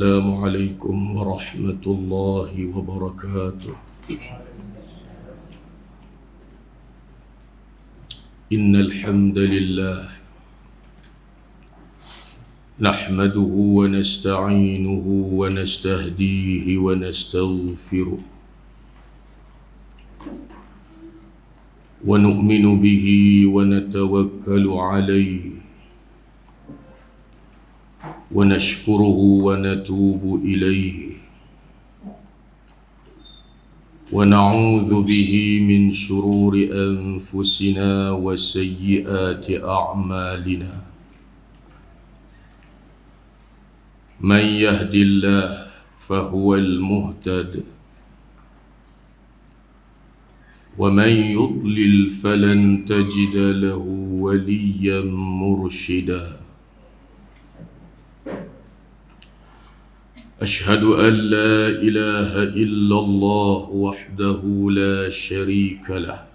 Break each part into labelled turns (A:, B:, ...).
A: Assalamualaikum warahmatullahi wabarakatuh. Innal hamdalillah nahmaduhu wa nasta'inuhu wa nastahdihi wa nastaghfiruh wa nu'minu bihi wa natawakkalu alayhi wa nashkuruhu wa natubu ilayhi wa na'udzu bihi min shururi anfusina wa sayyiati a'malina. Man yahdillahu fahuwal muhtad wa man yudlil falan tajida lahu waliyyan murshida. أشهد أن لا إله إلا الله وحده لا شريك له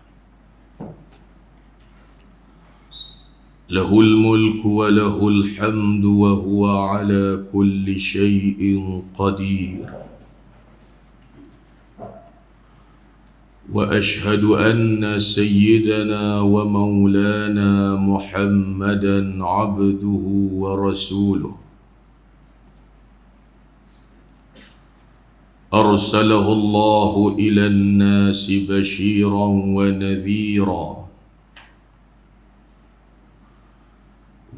A: له الملك وله الحمد وهو على كل شيء قدير وأشهد أن سيدنا ومولانا محمدا عبده ورسوله أرسله الله إلى الناس بشيرا ونذيرا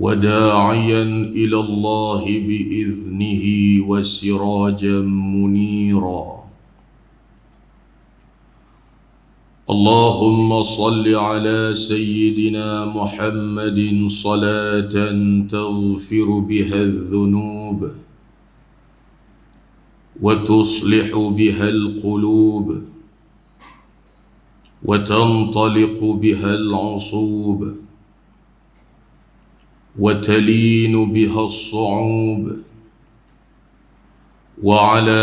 A: وداعيا إلى الله بإذنه وسراجا منيرا. اللهم صل على سيدنا محمد صلاة تغفر بها الذنوب وتصلح بها القلوب وتنطلق بها العصوب وتلين بها الصعوب وعلى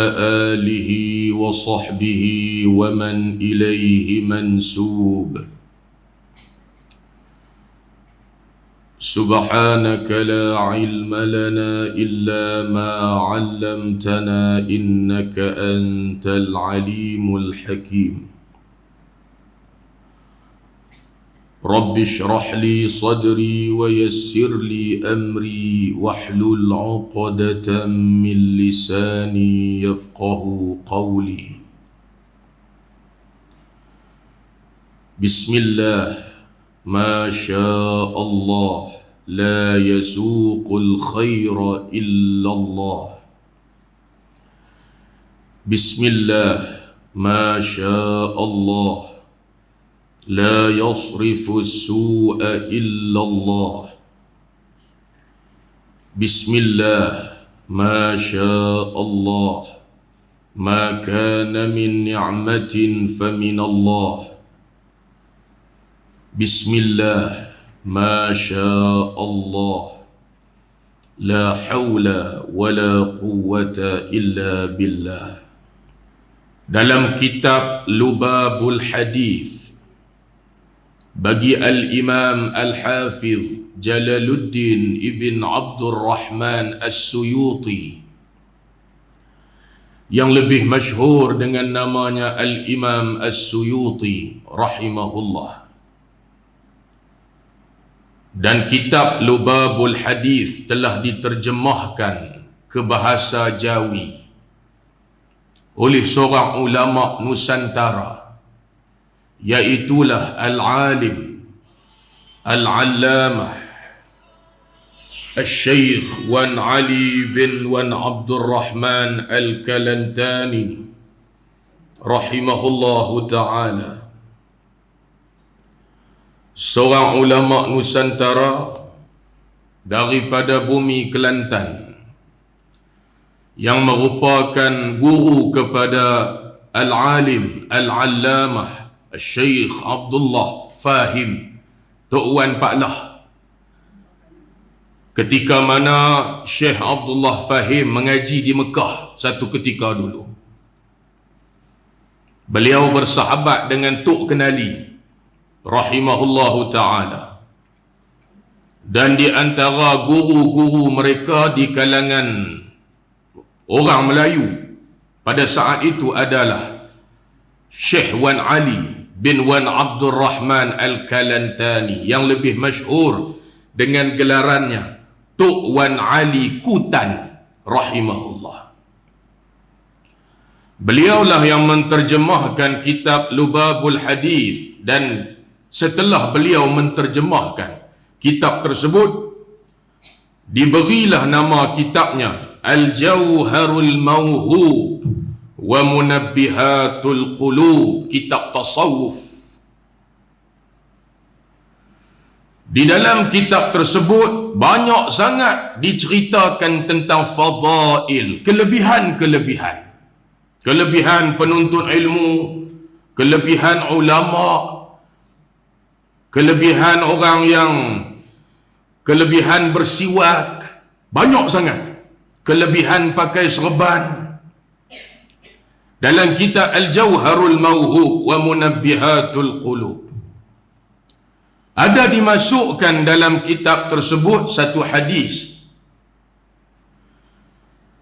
A: آله وصحبه ومن إليه منسوب. سبحانك لا علم لنا إلا ما علمتنا إنك أنت العليم الحكيم. رب اشرح لي صدري ويسر لي أمري واحلل عقدة من لساني يفقه قولي. بسم الله ما شاء الله لا يسوق الخير إلا الله. بسم الله ما شاء الله لا يصرف السوء إلا الله. بسم الله ما شاء الله ما كان من نعمة فمن الله. بسم الله ما شاء الله لا حول ولا قوة إلا بالله. Dalam kitab Lubabul Hadith bagi Al-Imam Al-Hafiz Jalaluddin Ibn Abdul Rahman As-Suyuti yang lebih masyhur dengan namanya Al-Imam As-Suyuti rahimahullah, dan kitab Lubabul Hadith telah diterjemahkan ke bahasa Jawi oleh seorang ulama Nusantara, iaitulah Al-Alim Al-Allamah Al-Syeikh Wan Ali bin Wan Abdul Rahman Al-Kalantani rahimahullahu ta'ala, seorang ulama Nusantara daripada bumi Kelantan yang merupakan guru kepada Al-Alim Al-Allamah Al-Syeikh Abdullah Fahim Tok Wan Pak Lah. Ketika mana Syekh Abdullah Fahim mengaji di Mekah satu ketika dulu, beliau bersahabat dengan Tok Kenali rahimahullahu ta'ala, dan di antara guru-guru mereka di kalangan orang Melayu pada saat itu adalah Syekh Wan Ali bin Wan Abdul Rahman Al-Kalantani, yang lebih masyhur dengan gelarannya Tok Wan Ali Kutan rahimahullah. Beliaulah yang menterjemahkan kitab Lubabul Hadis, dan setelah beliau menterjemahkan kitab tersebut, diberilah nama kitabnya Al-Jawharul Mawhub wa Munabbihatul Qulub, kitab tasawuf. Di dalam kitab tersebut banyak sangat diceritakan tentang fadail, kelebihan-kelebihan, kelebihan penuntut ilmu, kelebihan ulama, kelebihan orang yang kelebihan bersiwak, banyak sangat kelebihan pakai serban. Dalam kitab Al-Jawharul Mawhub wa Munabbihatul Qulub ada dimasukkan dalam kitab tersebut satu hadis.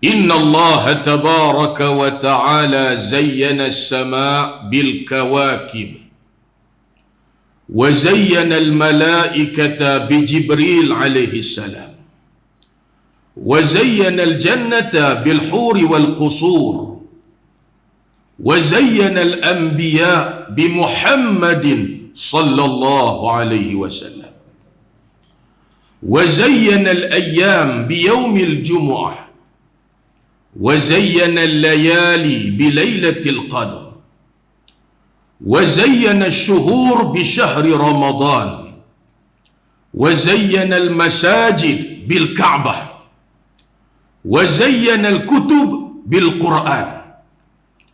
A: Inna Allah tabaraka wa ta'ala zayyana as-sama' bil kawakib wa zayyana al-malaikata bi Jibril alaihi salam wa zayyana al-jannata bil huri wal qusur wa zayyana al-anbiya bi Muhammadin sallallahu alaihi wasallam wa zayyana al-ayyam bi yaumil jumu'ah wa zayyana al-layali bi lailatul qadr wa zayyana ash-shuhur bi syahri ramadan wa zayyana al-masajid bil ka'bah wa zayyana al-kutub bil Qur'an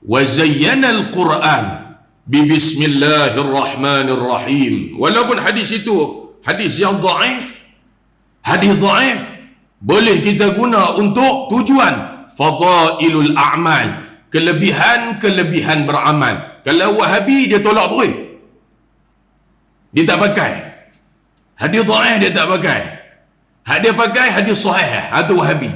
A: wa zayyana al-Qur'an bi bismillahirrahmanirrahim. Walaupun hadis itu hadis yang dhaif, hadis dhaif boleh kita guna untuk tujuan fadailul a'mal, kelebihan-kelebihan beramal. Kalau Wahabi dia tolak terus, dia tak pakai hadis dhaif, dia tak pakai. Dia pakai hadis sahih atau Wahabi.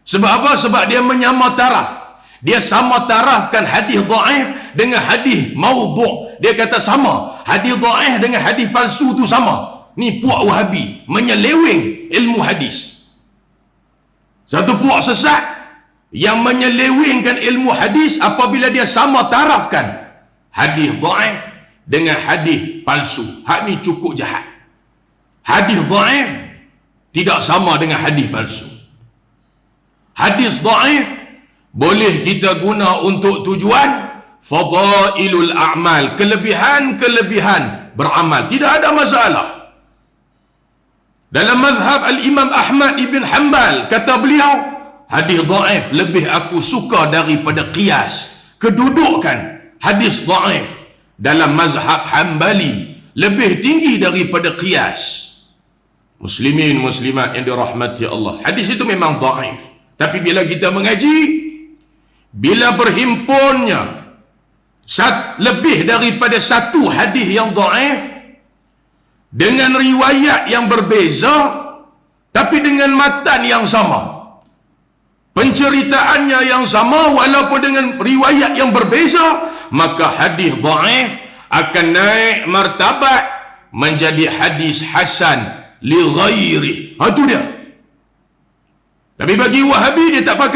A: Sebab apa? Sebab dia menyama taraf. Dia sama tarafkan hadis dhaif dengan hadis maudhu'. Dia kata sama, hadis dhaif dengan hadis palsu tu sama. Ni puak Wahabi menyeleweng ilmu hadis. Satu puak sesat yang menyelewengkan ilmu hadis apabila dia sama tarafkan hadis dhaif dengan hadis palsu. Hak ni cukup jahat. Hadis dhaif tidak sama dengan hadis palsu. Hadis dhaif boleh kita guna untuk tujuan fadailul a'mal, kelebihan-kelebihan beramal, tidak ada masalah. Dalam mazhab al-Imam Ahmad ibn Hanbal, kata beliau, hadis dhaif lebih aku suka daripada qiyas. Kedudukan hadis dhaif dalam mazhab Hanbali lebih tinggi daripada qiyas. Muslimin muslimat yang dirahmati Allah, hadis itu memang dhaif, tapi bila kita mengaji, bila berhimpunnya lebih daripada satu hadis yang dhaif dengan riwayat yang berbeza tapi dengan matan yang sama, penceritaannya yang sama walaupun dengan riwayat yang berbeza, maka hadis dhaif akan naik martabat menjadi hadis hasan li ghairi. Itu dia. Tapi bagi Wahabi dia tak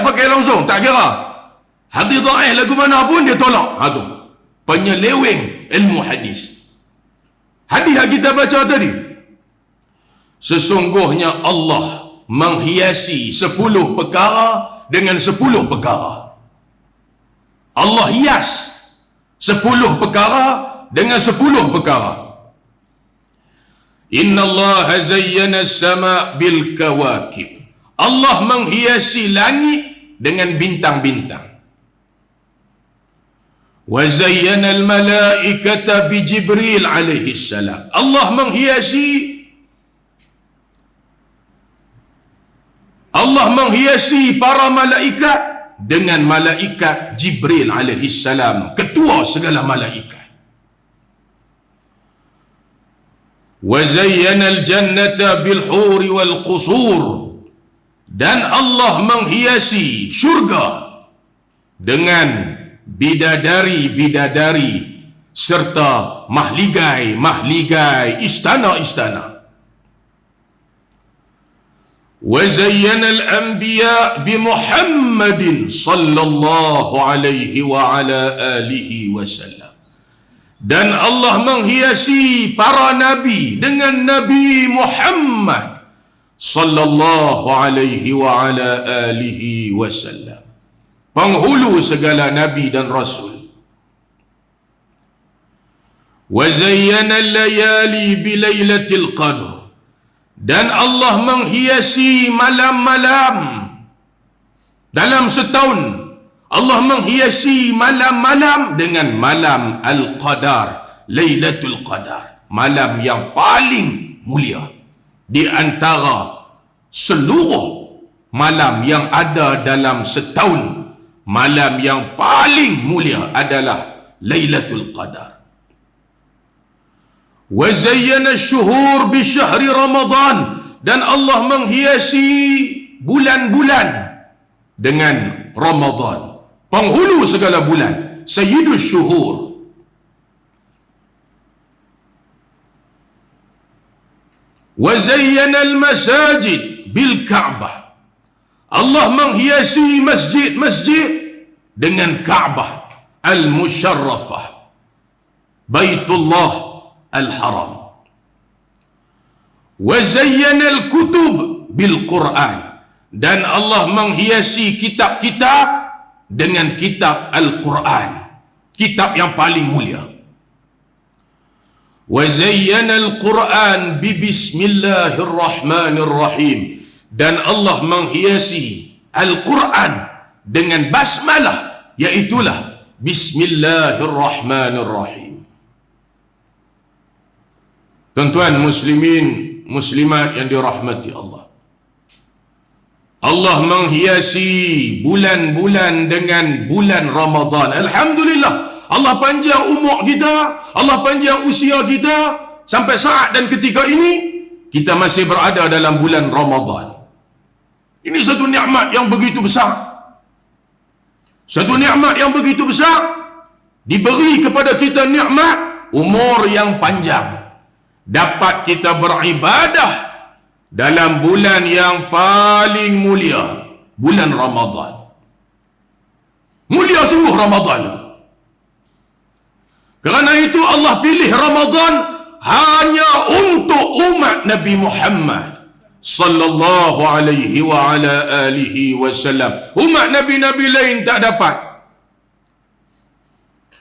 A: pakai langsung, tak kira hadis dhaif lagu mana pun dia tolak. Tu penyeleweng ilmu hadis. Hadis yang kita baca tadi, sesungguhnya Allah menghiasi 10 perkara dengan 10 perkara. Allah hias 10 perkara dengan 10 perkara. Inna Allah zayyana as-sama' bil kawakib. Allah menghiasi langit dengan bintang-bintang. Wa zayyana al-malaikata bi Jibril alaihi salam. Allah menghiasi para malaikat dengan malaikat Jibril alaihi salam, ketua segala malaikat. Wa zayyana al-jannata bil huri wal qusur. Dan Allah menghiasi syurga dengan bidadari-bidadari serta mahligai-mahligai, istana-istana. Wa zayyana al-anbiya bi Muhammadin sallallahu alaihi wa ala alihi wasallam. Dan Allah menghiasi para nabi dengan Nabi Muhammad sallallahu alaihi wa ala alihi wasallam, penghulu segala nabi dan rasul. Wa zayyana al-layali bi lailatul qadr. Dan Allah menghiasi malam-malam dalam setahun. Allah menghiasi malam-malam dengan malam Al-Qadar, Lailatul Qadar, malam yang paling mulia di antara seluruh malam yang ada dalam setahun. Malam yang paling mulia adalah Lailatul Qadar. Wa zayyana asy-syuhur bi syahri Ramadan. Dan Allah menghiasi bulan-bulan dengan Ramadan, penghulu segala bulan, sayyidus syuhur. Wa zayyana al-masajid bil Ka'bah. Allah menghiasi masjid-masjid dengan Ka'bah al-musyarrafah, Baitullah al-Haram. Wa zayyana al-kutub bil Quran. Dan Allah menghiasi kitab-kitab dengan kitab Al-Quran, kitab yang paling mulia. Wa zayyana al-Quran bi bismillahirrahmanirrahim. Dan Allah menghiasi Al-Quran dengan basmalah, iaitulah bismillahirrahmanirrahim. Tuan-tuan muslimin muslimat yang dirahmati Allah, Allah menghiasi bulan-bulan dengan bulan Ramadan. Alhamdulillah, Allah panjang umur kita, Allah panjang usia kita, sampai saat dan ketika ini kita masih berada dalam bulan Ramadan. Ini satu nikmat yang begitu besar. Satu nikmat yang begitu besar. Diberi kepada kita nikmat umur yang panjang, dapat kita beribadah dalam bulan yang paling mulia, bulan Ramadan. Mulia sungguh Ramadan. Kerana itu Allah pilih Ramadan hanya untuk umat Nabi Muhammad sallallahu alaihi wa ala alihi wasallam. Umat nabi-nabi lain tak dapat.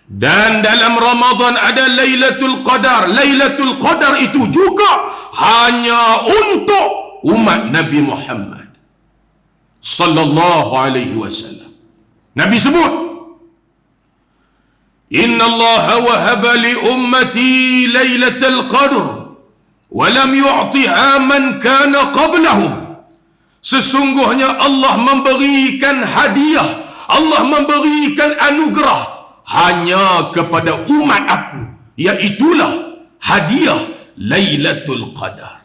A: Dan dalam Ramadan ada Lailatul Qadar. Lailatul Qadar itu juga hanya untuk umat Nabi Muhammad sallallahu alaihi wasallam. Nabi sebut, Inna Allah wahaba li ummati Lailatul Qadr wa lam yu'tiha man kana qablahum. Sesungguhnya Allah memberikan hadiah, Allah memberikan anugerah hanya kepada umat aku, iaitulah hadiah Lailatul Qadar.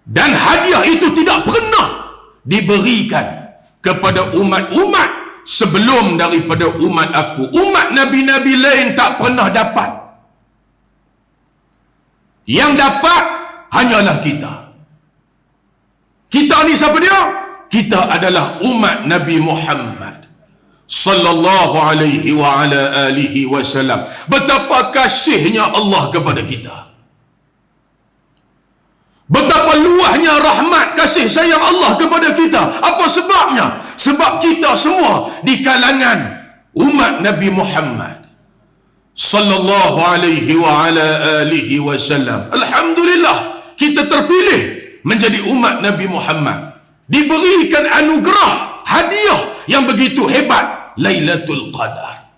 A: Dan hadiah itu tidak pernah diberikan kepada umat-umat sebelum daripada umat aku. Umat nabi-nabi lain tak pernah dapat. Yang dapat hanyalah kita. Kita ni siapa dia? Kita adalah umat Nabi Muhammad sallallahu alaihi wa ala alihi wasallam. Betapa kasihnya Allah kepada kita. Betapa luahnya rahmat kasih sayang Allah kepada kita. Apa sebabnya? Sebab kita semua di kalangan umat Nabi Muhammad sallallahu alaihi wa ala alihi wasallam. Alhamdulillah, kita terpilih menjadi umat Nabi Muhammad, diberikan anugerah hadiah yang begitu hebat, Lailatul Qadar.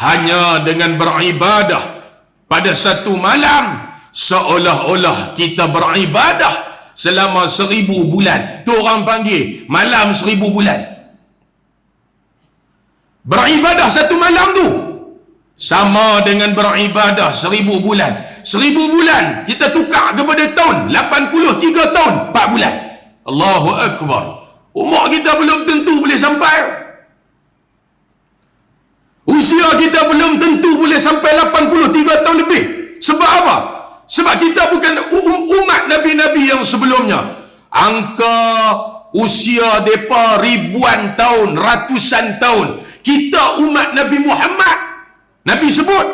A: Hanya dengan beribadah pada satu malam, seolah-olah kita beribadah selama 1000 bulan. Tu orang panggil malam 1000 bulan. Beribadah satu malam tu sama dengan beribadah 1000 bulan. 1000 bulan kita tukar kepada tahun, 83 tahun 4 bulan. Allahu Akbar. Umur kita belum tentu boleh sampai. Usia kita belum tentu boleh sampai 83 tahun lebih. Sebab apa? Sebab kita bukan umat Nabi-Nabi yang sebelumnya. Angka usia mereka ribuan tahun, ratusan tahun. Kita umat Nabi Muhammad, Nabi sebut,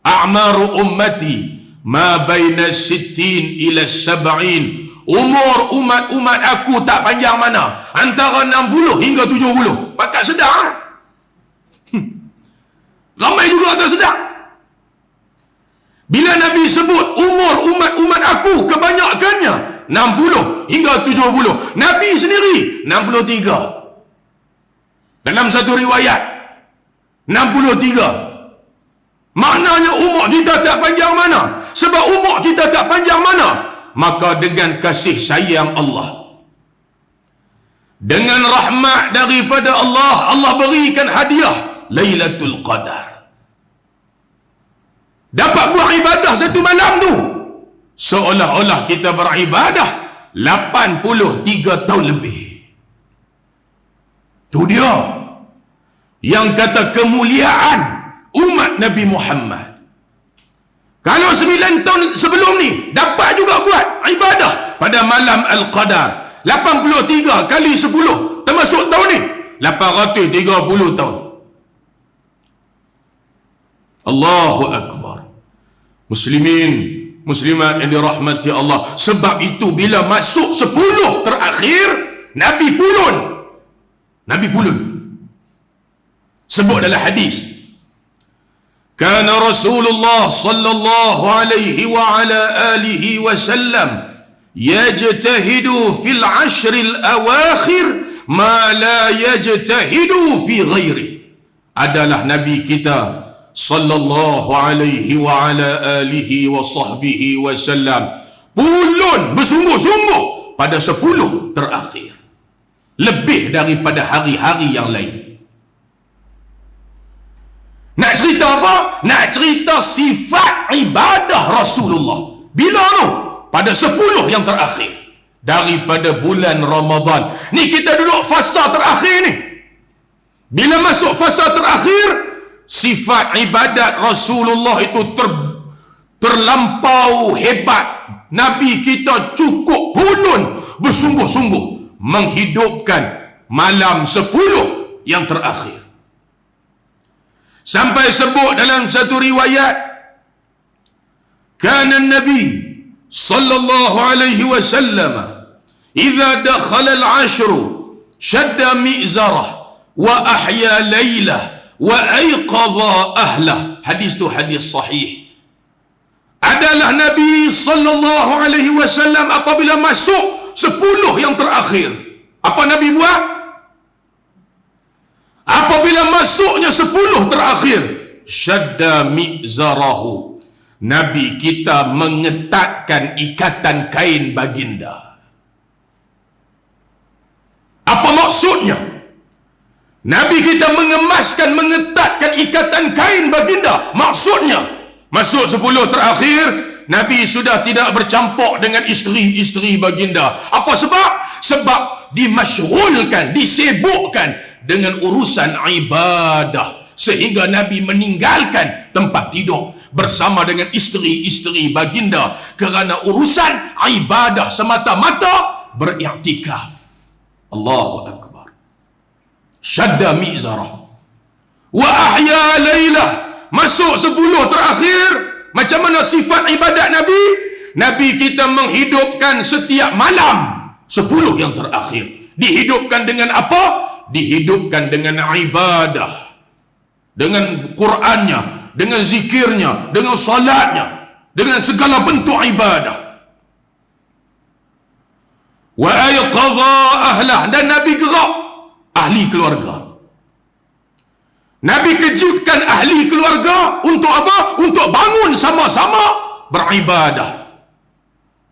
A: a'maru ummati ma baina sittin ila sab'in. Umur umat aku tak panjang mana, antara 60 hingga 70. Pakat sedar. Ramai juga tak sedar. Bila Nabi sebut umur umat aku kebanyakannya 60 hingga 70, Nabi sendiri 63. Dalam satu riwayat 63. Maknanya umur kita tak panjang mana. Sebab umur kita tak panjang mana, maka dengan kasih sayang Allah, dengan rahmat daripada Allah, Allah berikan hadiah Lailatul Qadar. Dapat buat ibadah satu malam tu, seolah-olah kita beribadah 83 tahun lebih. Tu dia yang kata kemuliaan umat Nabi Muhammad. Kalau 9 tahun sebelum ni dapat juga buat ibadah pada malam Al-Qadar, 83 kali 10 termasuk tahun ni 830 tahun. Allahu Akbar. Muslimin, muslimat yang dirahmati Allah. Sebab itu bila masuk 10 terakhir, Nabi pulun. Sebut dalam hadis, kana Rasulullah sallallahu alaihi wa ala alihi wasallam yajtahidu fil ashril awakhir ma la yajtahidu fi ghairi. Adalah Nabi kita sallallahu alaihi wa ala alihi wa sahbihi wasallam pulun bersungguh-sungguh pada 10 terakhir, lebih daripada hari-hari yang lain. Nak cerita apa? Nak cerita sifat ibadah Rasulullah. Bila tu? Pada 10 yang terakhir daripada bulan Ramadan. Ni kita duduk fasa terakhir ni. Bila masuk fasa terakhir, sifat ibadat Rasulullah itu terlampau hebat. Nabi kita cukup pulun bersungguh-sungguh menghidupkan malam 10 yang terakhir. Sampai sebut dalam satu riwayat, kana Nabi sallallahu alaihi wasallam idza dakhala al-ashru shadda mi'zarah wa ahya laylah wa ayqadha ahlah. Hadis tu hadis sahih. Adalah Nabi sallallahu alaihi wasallam apabila masuk 10 yang terakhir, apa Nabi buat? Apabila masuknya 10 terakhir, syadda mi'zarahu, Nabi kita mengetatkan ikatan kain baginda. Apa maksudnya? Nabi kita mengetatkan ikatan kain baginda. Maksudnya, masuk 10 terakhir, Nabi sudah tidak bercampur dengan isteri-isteri baginda. Apa sebab? Sebab dimasyghulkan, disibukkan dengan urusan ibadah, sehingga Nabi meninggalkan tempat tidur bersama dengan isteri-isteri baginda kerana urusan ibadah semata-mata beriktikaf. Allahu Akbar. Syadda mi'zarah wa ahya laylah. Masuk 10 terakhir, macam mana sifat ibadat Nabi? Nabi kita menghidupkan setiap malam 10 yang terakhir. Dihidupkan dengan apa? Dihidupkan dengan ibadah, dengan Qur'annya, dengan zikirnya, dengan salatnya, dengan segala bentuk ibadah. Wa ayqadha ahlah, dan Nabi gerak ahli keluarga. Nabi kejutkan ahli keluarga untuk apa? Untuk bangun sama-sama beribadah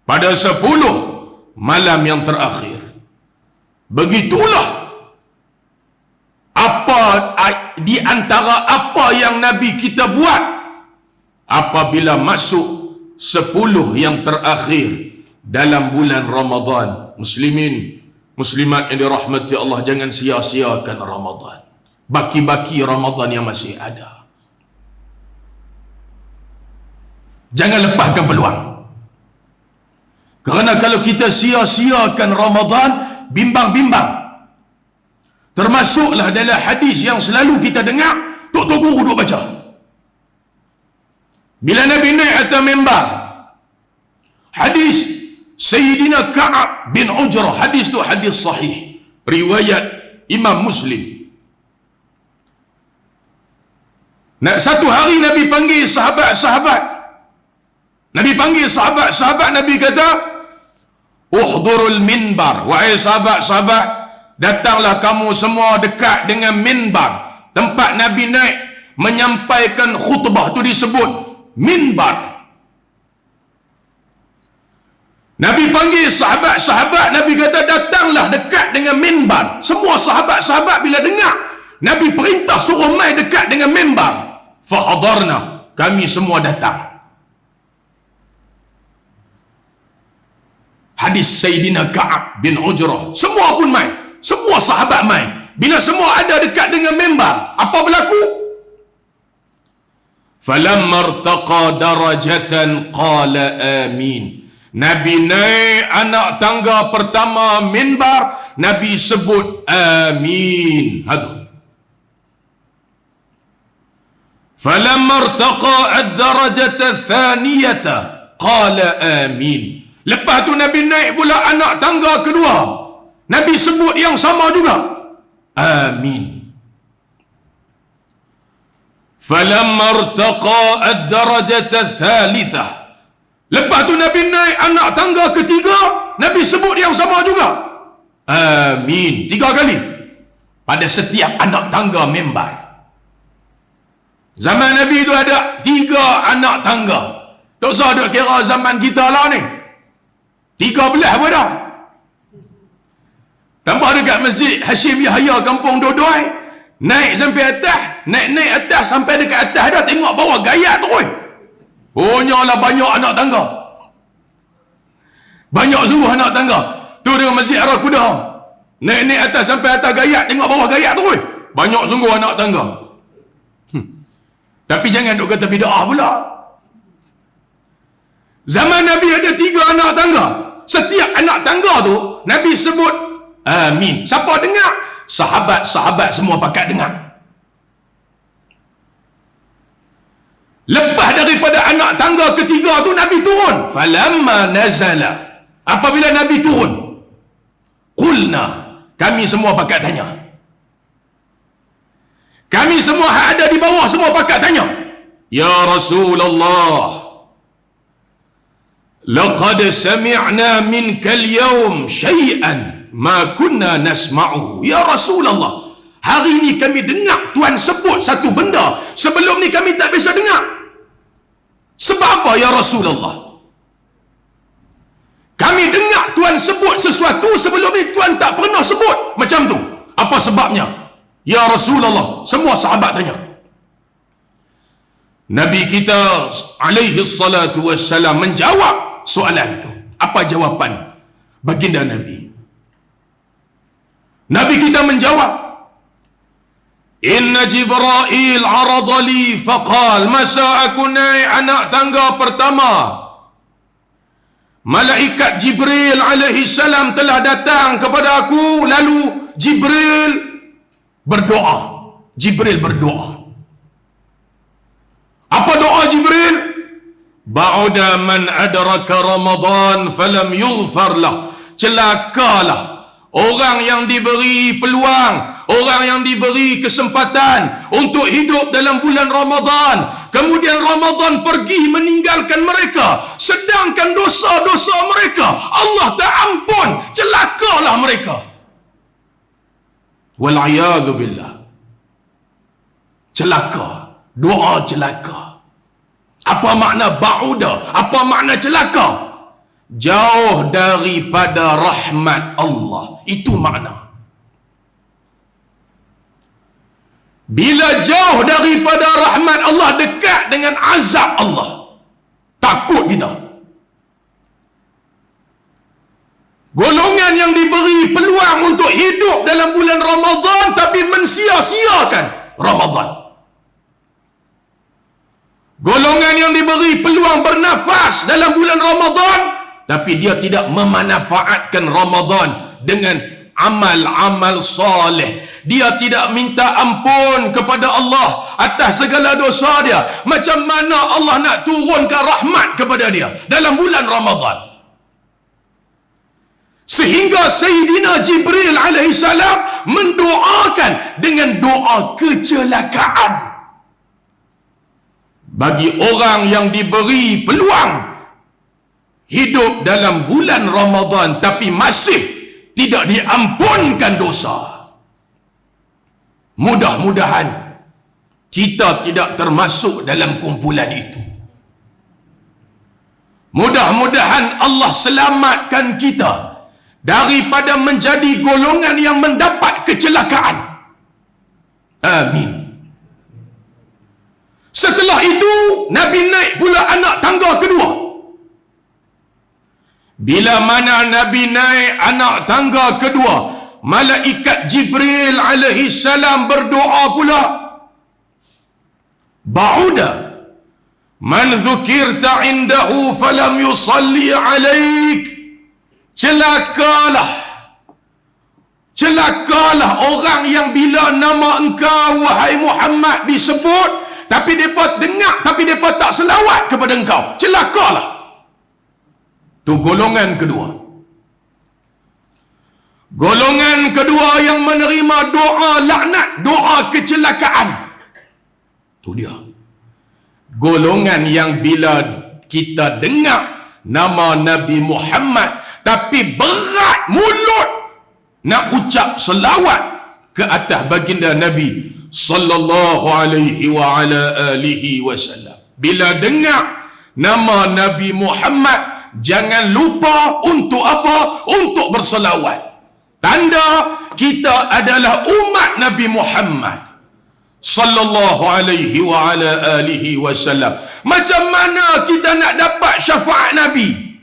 A: pada 10 malam yang terakhir. Begitulah apa di antara apa yang Nabi kita buat apabila masuk 10 yang terakhir. dalam bulan Ramadan. Muslimin, muslimat yang dirahmati Allah, jangan sia-siakan Ramadan. Baki-baki Ramadan yang masih ada. Jangan lepaskan peluang. Kerana kalau kita sia-siakan Ramadan, bimbang-bimbang. Termasuklah dalam hadis yang selalu kita dengar, tok guru duk baca. Bila Nabi naik atas mimbar, hadis Sayyidina Ka'ab bin Ujrah, hadis tu hadis sahih, riwayat Imam Muslim. Satu hari Nabi panggil sahabat-sahabat. Nabi panggil sahabat-sahabat, Nabi kata, "Uhdurul minbar." Wahai sahabat-sahabat, datanglah kamu semua dekat dengan minbar. Tempat Nabi naik menyampaikan khutbah tu disebut minbar. Nabi panggil sahabat-sahabat, Nabi kata datanglah dekat dengan minbar. Semua sahabat-sahabat bila dengar Nabi perintah suruh mai dekat dengan minbar, fahadarna, kami semua datang. Hadis Sayyidina Ka'ab bin Ujrah, semua pun mai, semua sahabat mai. Bila semua ada dekat dengan mimbar, apa berlaku? Falamma irtaqa darajatan qala amin. Nabi naik anak tangga pertama mimbar, Nabi sebut amin. Hadu. Falamma irtaqa ad-darajata thaniyata qala amin. Lepas tu Nabi naik pula anak tangga kedua, Nabi sebut yang sama juga, amin. Falamma irtaqa ad-darajata thalithah. Lepas tu Nabi naik anak tangga ketiga, Nabi sebut yang sama juga, amin. 3 kali pada setiap anak tangga mimbar. Zaman Nabi tu ada 3 anak tangga. Tak usah duk kira zaman kita lah ni, 13 pun dah. Tambah dekat Masjid Hashim Yahya Kampung Dodoi, naik sampai atas, naik atas sampai dekat atas dah, tengok bawah gayat terus. Punyalah banyak anak tangga. Banyak sungguh anak tangga. Tu dengan Masjid Ar-Qudah, naik atas sampai atas gayat, tengok bawah gayat terus. Banyak sungguh anak tangga. Tapi jangan duk kata bid'ah pula. Zaman Nabi ada 3 anak tangga. Setiap anak tangga tu Nabi sebut amin. Siapa dengar? Sahabat-sahabat semua pakat dengar. Lepas daripada anak tangga ketiga tu Nabi turun. Falamma nazala, apabila Nabi turun, qulna, kami semua pakat tanya. Kami semua ada di bawah semua pakat tanya, ya Rasulullah, laqad sami'na minka al-yawm syai'an ma kunna nasma'uhu. Ya Rasulullah, hari ni kami dengar Tuan sebut satu benda sebelum ni kami tak biasa dengar. Sebab apa ya Rasulullah? Kami dengar Tuan sebut sesuatu sebelum ni Tuan tak pernah sebut macam tu. Apa sebabnya? Ya Rasulullah, semua sahabat tanya. Nabi kita alaihi salatu wassalam menjawab soalan itu. Apa jawapan baginda Nabi? Nabi kita menjawab, Inna Jibril arada li faqal, masa aku naik anak tangga pertama, malaikat Jibril alaihi salam telah datang kepada aku, lalu Jibril berdoa. Jibril berdoa. Apa doa Jibril? Ba'uda man adraka Ramadan falam yughfar lah. Celakalah orang yang diberi peluang, orang yang diberi kesempatan untuk hidup dalam bulan Ramadan, kemudian Ramadan pergi meninggalkan mereka, sedangkan dosa-dosa mereka Allah tak ampun. Celakalah mereka. Wal'iyadhu billah. Celaka. Doa celaka. Apa makna ba'uda? Apa makna celaka? Jauh daripada rahmat Allah. Itu makna. Bila jauh daripada rahmat Allah, dekat dengan azab Allah. Takut kita. berpeluang untuk hidup dalam bulan Ramadan tapi mensia-siakan Ramadan. Golongan yang diberi peluang bernafas dalam bulan Ramadan tapi dia tidak memanfaatkan Ramadan dengan amal-amal soleh. Dia tidak minta ampun kepada Allah atas segala dosa dia. Macam mana Allah nak turunkan rahmat kepada dia dalam bulan Ramadan? Sehingga Sayyidina Jibril alaihissalam mendoakan dengan doa kecelakaan bagi orang yang diberi peluang hidup dalam bulan Ramadan tapi masih tidak diampunkan dosa. Mudah-mudahan kita tidak termasuk dalam kumpulan itu. Mudah-mudahan Allah selamatkan kita daripada menjadi golongan yang mendapat kecelakaan. Amin. Setelah itu Nabi naik pula anak tangga kedua. Bila mana Nabi naik anak tangga kedua, malaikat Jibril alaihi salam berdoa pula, ba'uda man dzukirta indahu falam yusalli alaik. Celakalah orang yang bila nama engkau wahai Muhammad disebut tapi mereka dengar tapi mereka tak selawat kepada engkau. Celakalah. Tu golongan kedua. Golongan kedua yang menerima doa laknat, doa kecelakaan. Tu dia. Golongan yang bila kita dengar nama Nabi Muhammad tapi berat mulut nak ucap selawat ke atas baginda Nabi sallallahu alaihi wa ala alihi wasallam. Bila dengar nama Nabi Muhammad, jangan lupa untuk apa? Untuk berselawat. Tanda kita adalah umat Nabi Muhammad sallallahu alaihi wa ala alihi wasallam. Macam mana kita nak dapat syafaat Nabi?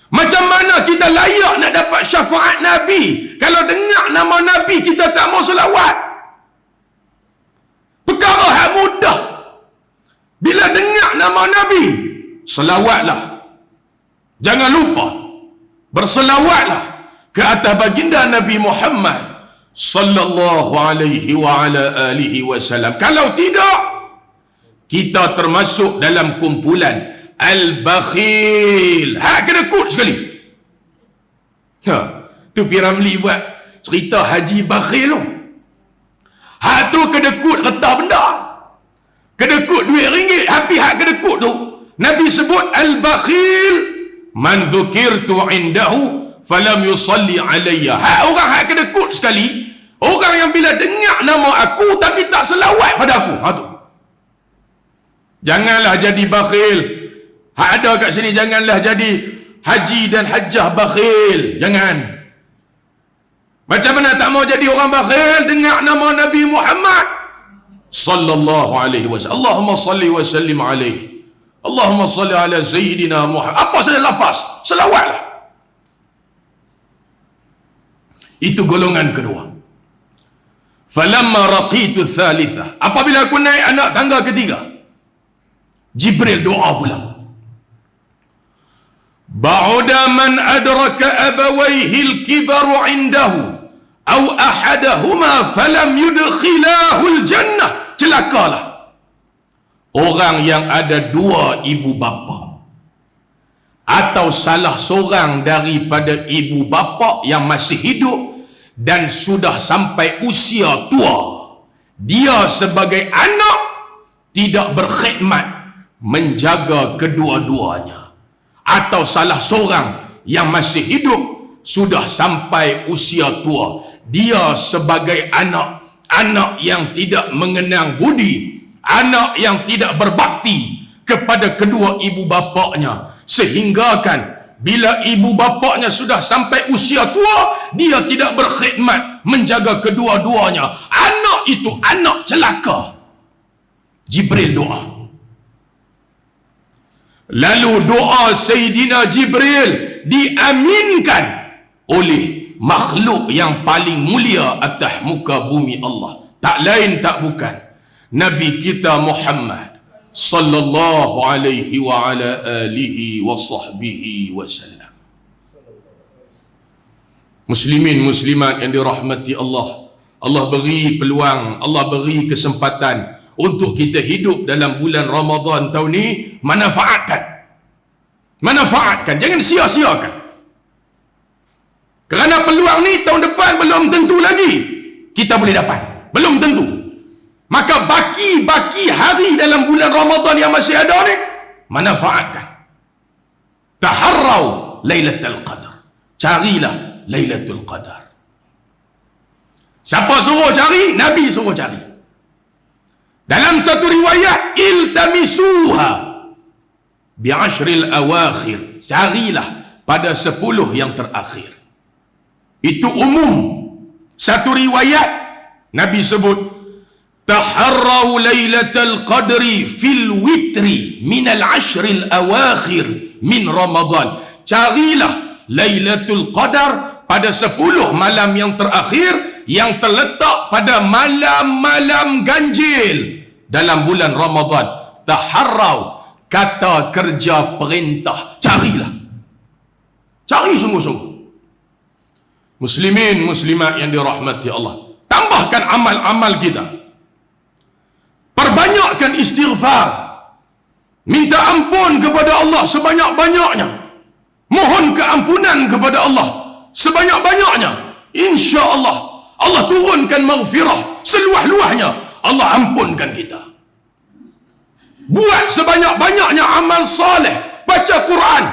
A: Macam mana kita layak nak dapat syafaat Nabi kalau dengar nama Nabi kita tak mau selawat? Perkara yang mudah. Bila dengar nama Nabi, selawatlah. Jangan lupa berselawatlah ke atas baginda Nabi Muhammad sallallahu alaihi wa ala alihi wasallam. Kalau tidak, kita termasuk dalam kumpulan Al-Bakhil. Kena kut sekali. Tu Piramli buat cerita Haji Bakhil tu. Tu kena kut retah benda. Kena kut duit ringgit. Habis kena kut tu, Nabi sebut Al-Bakhil man dzukirtu indahu falam yusalli alayya. Orang kena kut sekali. Orang yang bila dengar nama aku tapi tak selawat pada aku. Tu. Janganlah jadi bakhil. Ada kat sini, janganlah jadi haji dan hajjah bakhil. Jangan. Macam mana tak mau jadi orang bakhil dengar nama Nabi Muhammad sallallahu alaihi wasallam. Allahumma salli wa sallim alaihi. Allahumma salli ala sayyidina Muhammad. Apa saja lafaz, selawatlah. Itu golongan kedua. Falamma raqitu thalitha. Apabila aku naik anak tangga ketiga, Jibril doa pula. Ba'uda man adraka abawaihi al-kibaru indahu aw ahadahuma falam yudkhilahu al-jannah. Celakalah orang yang ada dua ibu bapa atau salah seorang daripada ibu bapa yang masih hidup dan sudah sampai usia tua. Dia sebagai anak tidak berkhidmat menjaga kedua-duanya, atau salah seorang yang masih hidup sudah sampai usia tua, dia sebagai anak yang tidak mengenang budi, anak yang tidak berbakti kepada kedua ibu bapaknya, sehinggakan bila ibu bapaknya sudah sampai usia tua, dia tidak berkhidmat menjaga kedua-duanya. Anak itu anak celaka. Jibril doa. Lalu doa Sayyidina Jibril diaminkan oleh makhluk yang paling mulia atas muka bumi Allah. Tak lain tak bukan Nabi kita Muhammad sallallahu alaihi wa ala alihi wa sahbihi wasallam. Muslimin muslimat yang dirahmati Allah, Allah beri peluang, Allah beri kesempatan untuk kita hidup dalam bulan Ramadan tahun ni. Manfaatkan, jangan sia-siakan. Kerana peluang ni tahun depan belum tentu lagi kita boleh dapat, belum tentu. Maka baki hari dalam bulan Ramadan yang masih ada ni, manfaatkan. Taharrau Lailatul Qadar, carilah Lailatul Qadar. Siapa suruh cari? Nabi suruh cari. Dalam satu riwayat, iltamisuha bi'ashril awakhir, carilah pada 10 yang terakhir. Itu umum. Satu riwayat Nabi sebut, taharrau lailatul qadri fil witri minal ashril awakhir min Ramadan. Carilah Lailatul Qadar pada 10 malam yang terakhir yang terletak pada malam-malam ganjil dalam bulan Ramadan. Taharrau, kata kerja perintah, carilah. Cari sungguh-sungguh. Muslimin muslimat yang dirahmati Allah, tambahkan amal-amal kita. Perbanyakkan istighfar, minta ampun kepada Allah sebanyak-banyaknya, mohon keampunan kepada Allah sebanyak-banyaknya. Insya Allah Allah turunkan maghfirah seluah-luahnya, Allah ampunkan kita. Buat sebanyak-banyaknya amal soleh, baca Quran.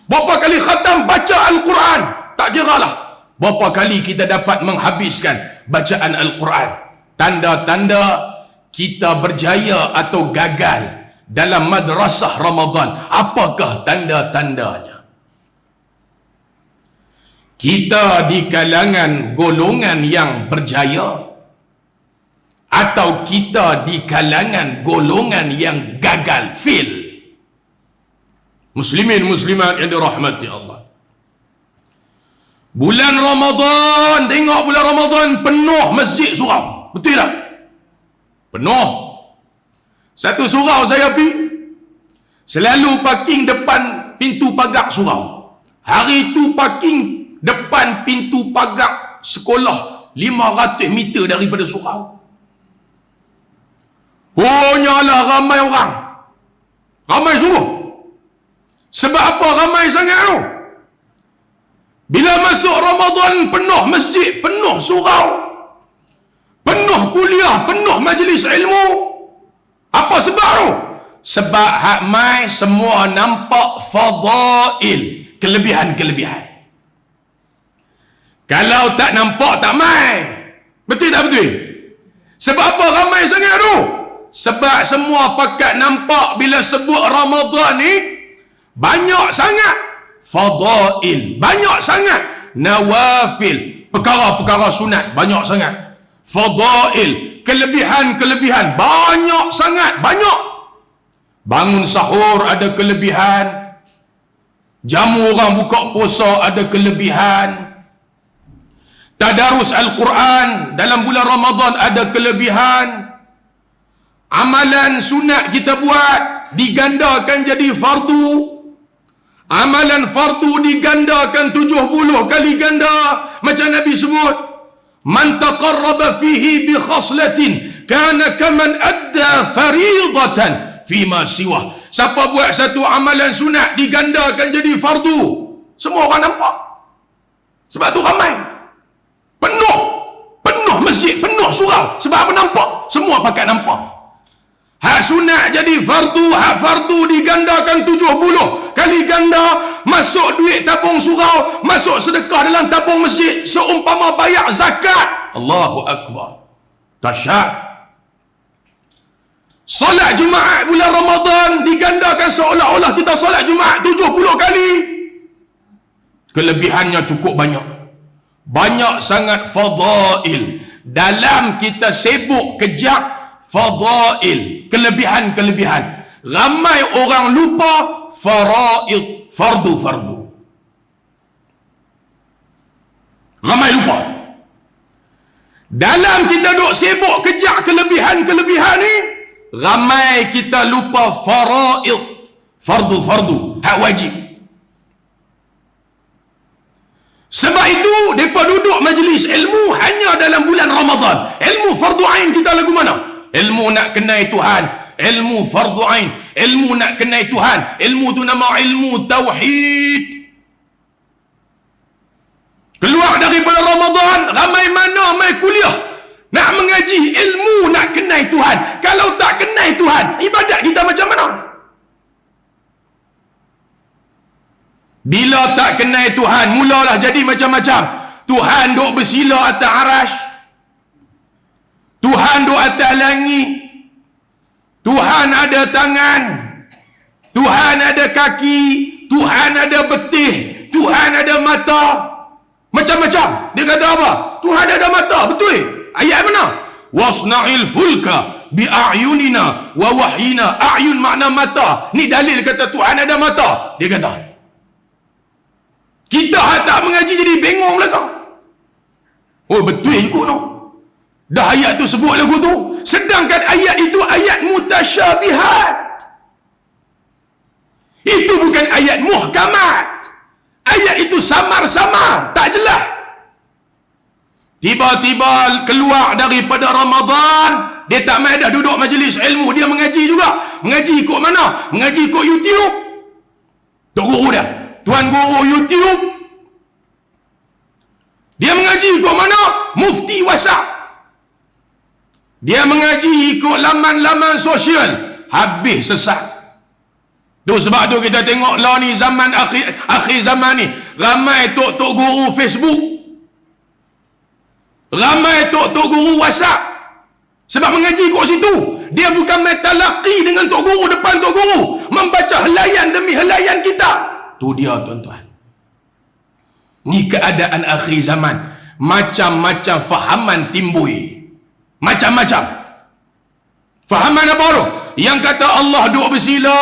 A: Berapa kali khatam baca Al-Quran, tak kiralah berapa kali kita dapat menghabiskan bacaan Al-Quran. Tanda-tanda kita berjaya atau gagal dalam madrasah Ramadan. Apakah tanda-tandanya? Kita di kalangan golongan yang berjaya atau kita di kalangan golongan yang gagal, fail? Muslimin muslimat yang dirahmati Allah, bulan Ramadan, tengok bulan Ramadan penuh masjid surau, betul tak? Penuh. Satu surau saya pergi, selalu parking depan pintu pagar surau. Hari itu parking depan pintu pagar sekolah 500 meter daripada surau. Punyalah ramai orang, ramai sungguh. Sebab apa ramai sangat tu? Bila masuk Ramadan, penuh masjid, penuh surau, penuh kuliah, penuh majlis ilmu. Apa sebab tu? Sebab hak mai semua nampak fadail, kelebihan-kelebihan. Kalau tak nampak, tak mai. Betul tak betul? Sebab apa ramai sangat tu? Sebab semua pakat nampak bila sebut Ramadan ni banyak sangat fadail, banyak sangat nawafil, perkara-perkara sunat banyak sangat. Fadail, kelebihan-kelebihan banyak sangat, banyak. Bangun sahur ada kelebihan, jamu orang buka puasa ada kelebihan, tadarus Al-Quran dalam bulan Ramadan ada kelebihan. Amalan sunat kita buat digandakan jadi fardu. Amalan fardu digandakan 70 kali ganda. Macam Nabi sebut, man taqarraba fihi bi khaslatin kana kaman adda faridatan fima siwah. Siapa buat satu amalan sunat digandakan jadi fardu, semua orang nampak. Sebab tu ramai, penuh masjid, penuh surau. Sebab apa? Nampak, semua pakat nampak. Hak sunat jadi fardu, hak fardu digandakan 70 kali ganda. Masuk duit tabung surau, masuk sedekah dalam tabung masjid, seumpama bayar zakat. Allahu Akbar. Dahsyat. Solat Jumaat bulan Ramadan digandakan seolah-olah kita solat Jumaat 70 kali. Kelebihannya cukup banyak. Banyak sangat fadail. Dalam kita sibuk kejar fadail, kelebihan-kelebihan, ramai orang lupa faraid, fardu-fardu. Ramai lupa. Dalam kita duk sibuk kejar kelebihan-kelebihan ni, ramai kita lupa faraid, fardu-fardu, hak wajib. Sebab itu mereka duduk majlis ilmu hanya dalam bulan Ramadan. Ilmu fardu ain kita lagu mana? Ilmu nak kenal Tuhan, ilmu fardu ain, ilmu nak kenal Tuhan. Ilmu tu nama ilmu tauhid. Keluar daripada Ramadan, ramai mana mai kuliah nak mengaji ilmu nak kenal Tuhan. Kalau tak kenal Tuhan, ibadat kita macam mana? Bila tak kenal Tuhan, mulalah jadi macam-macam. Tuhan duk bersila atas arash, Tuhan duk atas langit, Tuhan ada tangan, Tuhan ada kaki, Tuhan ada betih, Tuhan ada mata. Macam-macam. Dia kata apa? Tuhan ada mata. Betul? Ayat mana? Wasna'il fulka bi'ayunina wa wahyina. A'yun makna mata. Ni dalil kata Tuhan ada mata. Dia kata. Kita tak mengaji jadi bengong belakang. Oh betul juga no. Dah ayat tu sebut lagu tu. Sedangkan ayat itu ayat mutasyabihat. Itu bukan ayat muhkamat. Ayat itu samar-samar, tak jelas. Tiba-tiba keluar daripada Ramadan, dia tak main dah duduk majlis ilmu, dia mengaji juga. Mengaji ikut mana? Mengaji ikut YouTube. Tok guru dah, tuan guru YouTube. Dia mengaji ikut mana? Mufti WhatsApp. Dia mengaji ikut laman-laman sosial. Habis sesat. Tu sebab tu kita tengok lah ni zaman akhir zaman ni, ramai tok-tok guru Facebook, ramai tok-tok guru WhatsApp. Sebab mengaji kat situ, dia bukan main talaqi dengan tok guru depan tok guru, membaca helaian demi helaian kita. Tu dia tuan-tuan. Ni keadaan akhir zaman. Macam-macam fahaman timbul. Macam-macam. Fahaman apa tu? Yang kata Allah duk bersila,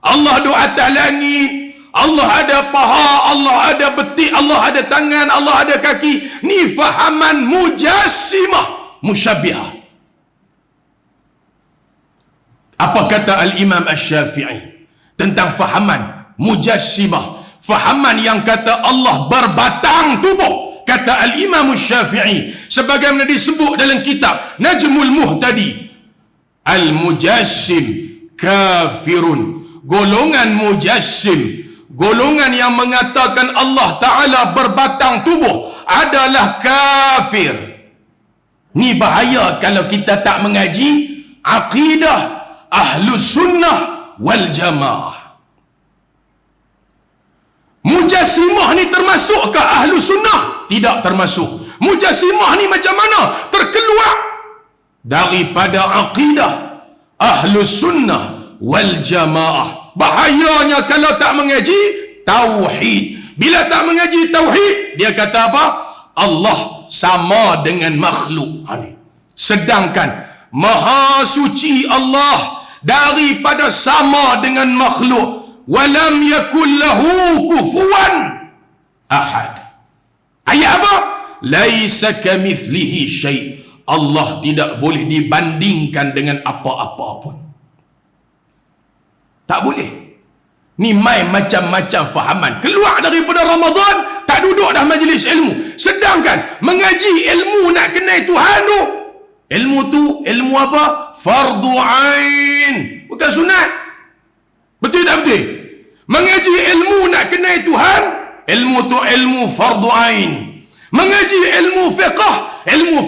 A: Allah duk atas langit, Allah ada paha, Allah ada betik, Allah ada tangan, Allah ada kaki. Ni fahaman mujassimah, musyabbihah. Apa kata Al-Imam Asy-Syafi'i tentang fahaman mujassimah? Fahaman yang kata Allah berbatang tubuh. Kata Al-Imam Asy-Syafi'i, sebagaimana disebut dalam kitab Najmul Muhtadi, Al-Mujassim kafirun. Golongan mujassim, golongan yang mengatakan Allah Ta'ala berbatang tubuh adalah kafir. Ni bahaya kalau kita tak mengaji akidah Ahlus Sunnah wal Jamaah. Mujassimah ni termasuk ke Ahlus Sunnah? Tidak termasuk. Mujassimah ni macam mana? Terkeluar daripada akidah Ahlus Sunnah wal Jamaah. Bahayanya kalau tak mengaji tauhid. Bila tak mengaji tauhid, dia kata apa? Allah sama dengan makhluk. Sedangkan maha suci Allah daripada sama dengan makhluk. Walam yakul lahu kufuwan ahad. Ayat apa? Laisa kamithlihi syai'. Allah tidak boleh dibandingkan dengan apa-apa pun. Tak boleh. Ni main macam-macam fahaman. Keluar daripada Ramadan, tak duduk dah majlis ilmu. Sedangkan mengaji ilmu nak kenal Tuhan tu, ilmu tu, ilmu apa? Fardu ain. Bukan sunat. Betul tak betul? Mengaji ilmu nak kenal Tuhan, ilmu tu ilmu fardu ain. Mengaji ilmu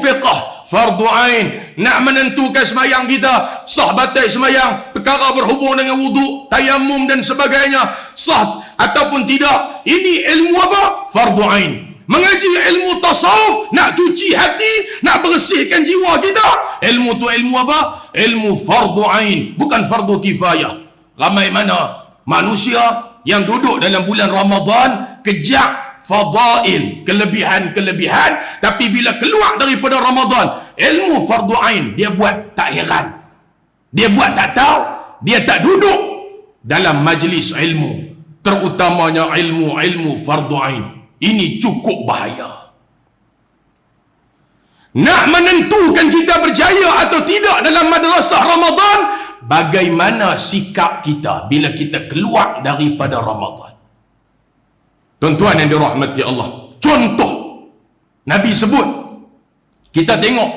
A: fiqh fardu ain. Nak menentukan semayang kita sah batal semayang, perkara berhubung dengan wuduk, tayamum dan sebagainya, sah ataupun tidak, ini ilmu apa? Fardu ain. Mengaji ilmu tasawuf, nak cuci hati, nak bersihkan jiwa kita, ilmu tu ilmu apa? Ilmu fardu ain, bukan fardu kifayah. Ramai mana manusia yang duduk dalam bulan Ramadan kejar fadail, kelebihan-kelebihan, tapi bila keluar daripada Ramadan, ilmu fardu ain dia buat tak heran, dia buat tak tahu, dia tak duduk dalam majlis ilmu, terutamanya ilmu fardu ain. Ini cukup bahaya. Nak menentukan kita berjaya atau tidak dalam madrasah Ramadan, bagaimana sikap kita bila kita keluar daripada Ramadan. Tuan-tuan yang dirahmati Allah, contoh Nabi sebut, kita tengok